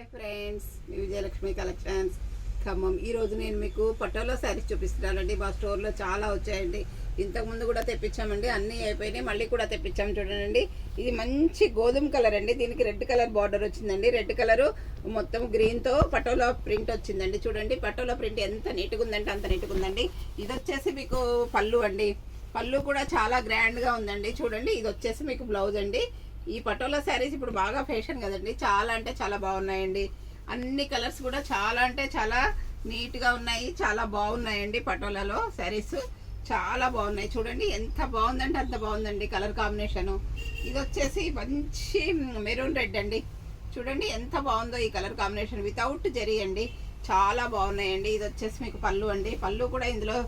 Hi friends, మీ Vijayalakshmi collections Khammam. ఈరోజు నేను మీకు పటోలా శారీస్ చూపిస్తున్నానండి. మా స్టోర్లో చాలా వచ్చాయండి. ఇంతకుముందు కూడా తెప్పించామండి, అన్నీ అయిపోయినాయి, మళ్ళీ కూడా తెప్పించాము. చూడండి, ఇది మంచి గోధుమ కలర్ అండి. దీనికి రెడ్ కలర్ బార్డర్ వచ్చిందండి. రెడ్ కలరు మొత్తం గ్రీన్తో పటోలా ప్రింట్ వచ్చిందండి. చూడండి, పటోలా ప్రింట్ ఎంత నీట్గా ఉందంటే అంత నీట్గా ఉందండి. ఇది వచ్చేసి మీకు పళ్ళు అండి. పళ్ళు కూడా చాలా గ్రాండ్గా ఉందండి. చూడండి, ఇది వచ్చేసి మీకు బ్లౌజ్ అండి. ఈ పటోలా శారీస్ ఇప్పుడు బాగా ఫ్యాషన్ కదండి, చాలా అంటే చాలా బాగున్నాయండి. అన్ని కలర్స్ కూడా చాలా అంటే చాలా నీట్గా ఉన్నాయి, చాలా బాగున్నాయండి. పటోలాలో శారీస్ చాలా బాగున్నాయి. చూడండి, ఎంత బాగుందంటే అంత బాగుందండి కలర్ కాంబినేషను. ఇది వచ్చేసి మంచి మెరూన్ రెడ్ అండి. చూడండి ఎంత బాగుందో ఈ కలర్ కాంబినేషన్, వితౌట్ జరీ అండి. చాలా బాగున్నాయండి. ఇది వచ్చేసి మీకు పళ్ళు అండి. పళ్ళు కూడా ఇందులో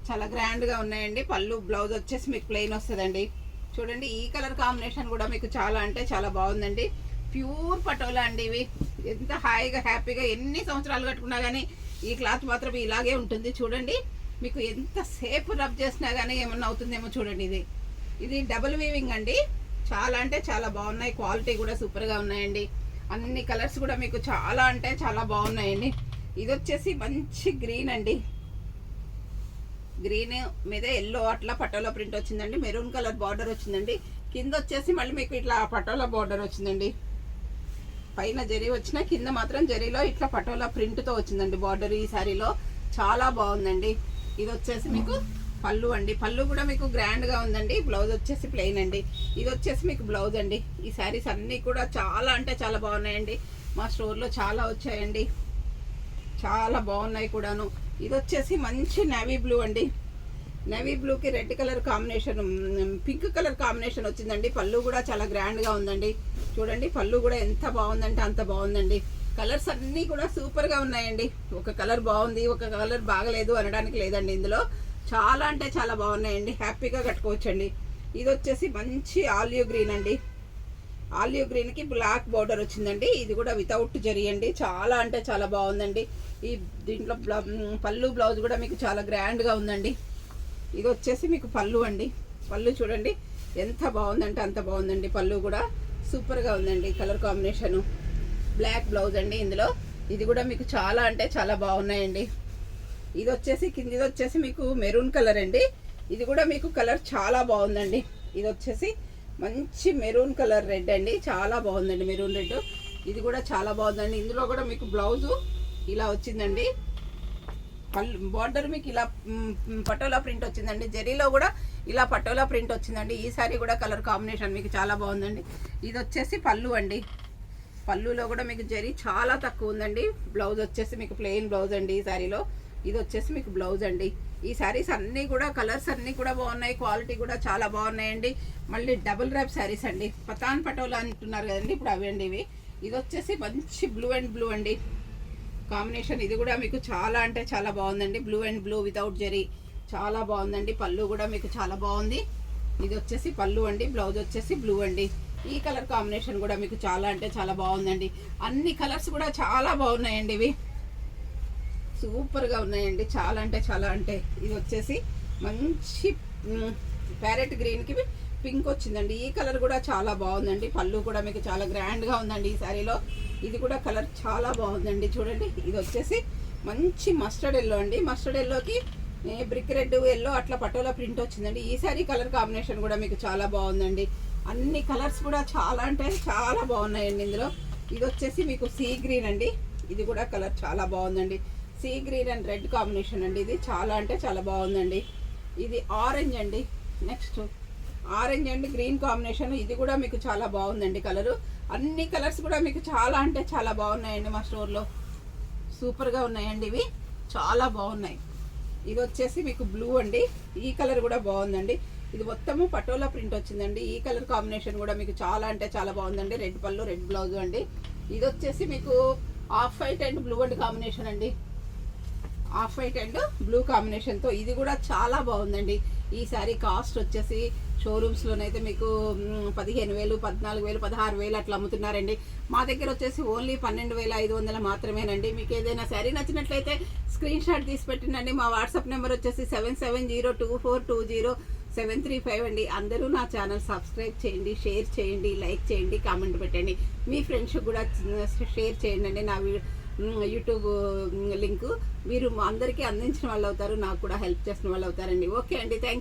చాలా గ్రాండ్గా ఉన్నాయండి. పళ్ళు బ్లౌజ్ వచ్చేసి మీకు ప్లెయిన్ వస్తుందండి. చూడండి, ఈ కలర్ కాంబినేషన్ కూడా మీకు చాలా అంటే చాలా బాగుందండి. ప్యూర్ పటోలా అండి. ఇవి ఎంత హాయిగా హ్యాపీగా ఎన్ని సంవత్సరాలు కట్టుకున్నా కానీ ఈ క్లాత్ మాత్రం ఇలాగే ఉంటుంది. చూడండి, మీకు ఎంతసేపు రబ్ చేసినా కానీ ఏమన్నా అవుతుందేమో. చూడండి, ఇది డబుల్ వీవింగ్ అండి. చాలా అంటే చాలా బాగున్నాయి. క్వాలిటీ కూడా సూపర్గా ఉన్నాయండి. అన్ని కలర్స్ కూడా మీకు చాలా అంటే చాలా బాగున్నాయండి. ఇది వచ్చేసి మంచి గ్రీన్ అండి. గ్రీన్ మీద ఎల్లో అట్లా పటోలా ప్రింట్ వచ్చిందండి. మెరూన్ కలర్ బార్డర్ వచ్చిందండి. కింద వచ్చేసి మళ్ళీ మీకు ఇట్లా పటోలా బార్డర్ వచ్చిందండి. పైన జరీ వచ్చిన కింద మాత్రం జరీలో ఇట్లా పటోలా ప్రింట్తో వచ్చిందండి బార్డర్ ఈ శారీలో. చాలా బాగుందండి. ఇది వచ్చేసి మీకు పళ్ళు అండి. పళ్ళు కూడా మీకు గ్రాండ్గా ఉందండి. బ్లౌజ్ వచ్చేసి ప్లెయిన్ అండి. ఇది వచ్చేసి మీకు బ్లౌజ్ అండి. ఈ శారీస్ అన్నీ కూడా చాలా అంటే చాలా బాగున్నాయండి. మా స్టోర్లో చాలా వచ్చాయండి, చాలా బాగున్నాయి కూడాను. ఇది వచ్చేసి మంచి నేవీ బ్లూ అండి. నేవీ బ్లూకి red colour combination, pink colour combination వచ్చిందండి. పళ్ళు కూడా చాలా గ్రాండ్గా ఉందండి. చూడండి, పళ్ళు కూడా ఎంత బాగుందంటే అంత బాగుందండి. కలర్స్ అన్నీ కూడా సూపర్గా ఉన్నాయండి. ఒక కలర్ బాగుంది, ఒక కలర్ బాగలేదు అనడానికి లేదండి. ఇందులో చాలా అంటే చాలా బాగున్నాయండి. హ్యాపీగా కట్టుకోవచ్చండి. ఇది వచ్చేసి మంచి ఆలివ్ గ్రీన్ అండి. ఆలివ్ గ్రీన్కి బ్లాక్ బార్డర్ వచ్చిందండి. ఇది కూడా వితౌట్ జరీ అండి. చాలా అంటే చాలా బాగుందండి. ఈ దీంట్లో పళ్ళు బ్లౌజ్ కూడా మీకు చాలా గ్రాండ్గా ఉందండి. ఇది వచ్చేసి మీకు పళ్ళు అండి. పళ్ళు చూడండి ఎంత బాగుందంటే అంత బాగుందండి. పళ్ళు కూడా సూపర్గా ఉందండి. కలర్ కాంబినేషను బ్లాక్ బ్లౌజ్ అండి ఇందులో. ఇది కూడా మీకు చాలా అంటే చాలా బాగున్నాయండి. ఇది వచ్చేసి కింది వచ్చేసి మీకు మెరూన్ కలర్ అండి. ఇది కూడా మీకు కలర్ చాలా బాగుందండి. ఇది వచ్చేసి మంచి మెరూన్ కలర్ రెడ్ అండి. చాలా బాగుందండి మెరూన్ రెడ్. ఇది కూడా చాలా బాగుందండి. ఇందులో కూడా మీకు బ్లౌజు ఇలా వచ్చిందండి. పళ్ళు బార్డర్ మీకు ఇలా పటోలా ప్రింట్ వచ్చిందండి. జరీలో కూడా ఇలా పటోలా ప్రింట్ వచ్చిందండి. ఈ సారీ కూడా కలర్ కాంబినేషన్ మీకు చాలా బాగుందండి. ఇది వచ్చేసి పళ్ళు అండి. పళ్ళులో కూడా మీకు జరీ చాలా తక్కువ ఉందండి. బ్లౌజ్ వచ్చేసి మీకు ప్లెయిన్ బ్లౌజ్ అండి ఈ సారీలో. ఇది వచ్చేసి మీకు బ్లౌజ్ అండి. ఈ శారీస్ అన్నీ కూడా కలర్స్ అన్నీ కూడా బాగున్నాయి. క్వాలిటీ కూడా చాలా బాగున్నాయండి. మళ్ళీ డబుల్ ర్యాప్ శారీస్ అండి. పతాన్ పటోలా అంటున్నారు కదండి, ఇప్పుడు అవి అండి ఇవి. ఇది వచ్చేసి మంచి బ్లూ అండ్ బ్లూ అండి కాంబినేషన్. ఇది కూడా మీకు చాలా అంటే చాలా బాగుందండి. Blue and blue without zari చాలా బాగుందండి. పళ్ళు కూడా మీకు చాలా బాగుంది. ఇది వచ్చేసి పళ్ళు అండి. బ్లౌజ్ వచ్చేసి బ్లూ అండి. ఈ కలర్ కాంబినేషన్ కూడా మీకు చాలా అంటే చాలా బాగుందండి. అన్ని కలర్స్ కూడా చాలా బాగున్నాయండి. ఇవి సూపర్గా ఉన్నాయండి. చాలా అంటే చాలా అంటే. ఇది వచ్చేసి మంచి ప్యారెట్ గ్రీన్కి పింక్ వచ్చిందండి. ఈ కలర్ కూడా చాలా బాగుందండి. పళ్ళు కూడా మీకు చాలా గ్రాండ్గా ఉందండి ఈ శారీలో. ఇది కూడా కలర్ చాలా బాగుందండి. చూడండి, ఇది వచ్చేసి మంచి మస్టర్డ్ ఎల్లో అండి. మస్టర్డ్ ఎల్లోకి బ్రిక్ రెడ్ ఎల్లో అట్లా పటోలా ప్రింట్ వచ్చిందండి. ఈ శారీ కలర్ కాంబినేషన్ కూడా మీకు చాలా బాగుందండి. అన్ని కలర్స్ కూడా చాలా అంటే చాలా బాగున్నాయండి ఇందులో. ఇది వచ్చేసి మీకు సీ గ్రీన్ అండి. ఇది కూడా కలర్ చాలా బాగుందండి. Sea green and red combination అండి. ఇది చాలా అంటే చాలా బాగుందండి. ఇది ఆరెంజ్ అండి. Next orange and green combination. ఇది కూడా మీకు చాలా బాగుందండి కలరు. అన్ని కలర్స్ కూడా మీకు చాలా అంటే చాలా బాగున్నాయండి. మా స్టోర్లో సూపర్గా ఉన్నాయండి. ఇవి చాలా బాగున్నాయి. ఇది వచ్చేసి మీకు బ్లూ అండి. ఈ కలర్ కూడా బాగుందండి. ఇది మొత్తము పటోలా ప్రింట్ వచ్చిందండి. ఈ కలర్ కాంబినేషన్ కూడా మీకు చాలా అంటే చాలా బాగుందండి. రెడ్ పళ్ళు రెడ్ బ్లౌజ్ అండి. ఇది వచ్చేసి మీకు off white and blue and combination అండి. ఆఫ్ వైట్ అండ్ బ్లూ కాంబినేషన్తో ఇది కూడా చాలా బాగుందండి. ఈ శారీ కాస్ట్ వచ్చేసి షోరూమ్స్లోనైతే మీకు 15,000, 14,000, 16,000 అట్లా అమ్ముతున్నారండి. మా దగ్గర వచ్చేసి ఓన్లీ 12,500 మాత్రమేనండి. మీకు ఏదైనా శారీ నచ్చినట్లయితే స్క్రీన్ షాట్ తీసి పెట్టినండి. మా వాట్సాప్ నెంబర్ వచ్చేసి 77024220 735 అండి. అందరూ నా ఛానల్ సబ్స్క్రైబ్ చేయండి, షేర్ చేయండి, లైక్ చేయండి, కామెంట్ పెట్టండి. మీ ఫ్రెండ్స్ కూడా షేర్ చేయండి అండి. నా యూట్యూబ్ లింక్ మీరు అందరికీ అందించిన వాళ్ళు అవుతారు, నాకు కూడా హెల్ప్ చేసిన వాళ్ళు అవుతారండి. ఓకే అండి, థ్యాంక్ యూ.